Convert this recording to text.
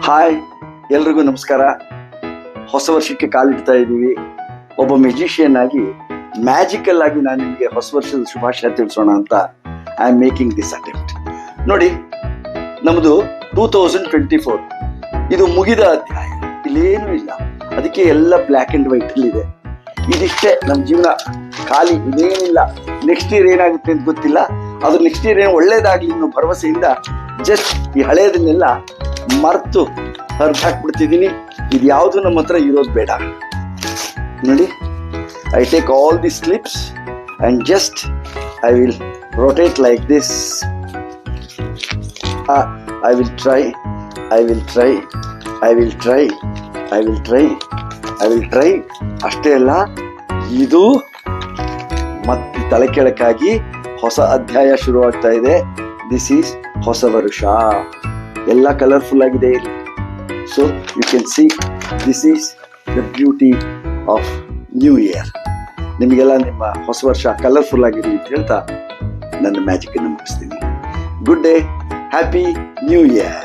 Hi, ಎಲ್ರಿಗೂ ನಮಸ್ಕಾರ. ಹೊಸ ವರ್ಷಕ್ಕೆ ಕಾಲಿಡ್ತಾ ಇದ್ದೀವಿ. ಒಬ್ಬ ಮ್ಯೂಜಿಷಿಯನ್ ಆಗಿ ಮ್ಯಾಜಿಕಲ್ ಆಗಿ ನಾನು ನಿಮಗೆ ಹೊಸ ವರ್ಷದ ಶುಭಾಶಯ ತಿಳಿಸೋಣ ಅಂತ I am making this attempt. ನೋಡಿ, ನಮ್ಮದು 2024, ಇದು ಮುಗಿದ ಅಧ್ಯಾಯ. ಇಲ್ಲೇನೂ ಇಲ್ಲ, ಅದಕ್ಕೆ ಎಲ್ಲ ಬ್ಲ್ಯಾಕ್ ಆ್ಯಂಡ್ ವೈಟ್ ಅಲ್ಲಿದೆ. ಇದಿಷ್ಟೇ ನಮ್ಮ ಜೀವನ, ಖಾಲಿ, ಇದೇನಿಲ್ಲ. ನೆಕ್ಸ್ಟ್ ಇಯರ್ ಏನಾಗುತ್ತೆ ಅಂತ ಗೊತ್ತಿಲ್ಲ. ಅದು ನೆಕ್ಸ್ಟ್ ಇಯರ್ ಏನು ಒಳ್ಳೇದಾಗಲಿ ಅನ್ನೋ ಭರವಸೆಯಿಂದ ಜಸ್ಟ್ ಈ ಹಳೆಯದನ್ನೆಲ್ಲ ಮರೆತು ಹರಿದು ಹಾಕ್ಬಿಡ್ತಿದ್ದೀನಿ. ಇದು ಯಾವುದು ನಮ್ಮ ಹತ್ರ ಇರೋದು ಬೇಡ. ನೋಡಿ, I take all the slips and just I will rotate like this. I will try. ಅಷ್ಟೇ ಅಲ್ಲ, ಇದು ಮತ್ತೆ ತಲೆ ಕೆಳಕಾಗಿ ಹೊಸ ಅಧ್ಯಾಯ ಶುರುವಾಗ್ತಾ ಇದೆ. ದಿಸ್ ಈಸ್ ಹೊಸ ವರುಷ. ಎಲ್ಲ ಕಲರ್ಫುಲ್ ಆಗಿದೆ. So you can see this is the beauty of new year. ನಿಮಗೆಲ್ಲ ನಿಮ್ಮ ಹೊಸ ವರ್ಷ ಕಲರ್ಫುಲ್ ಆಗಿರಲಿ ಅಂತ ಹೇಳ್ತಾ ನನ್ನ ಮ್ಯಾಜಿಕ್ ಅನ್ನು ಮುಗಿಸ್ತೀನಿ. Good day, happy new year.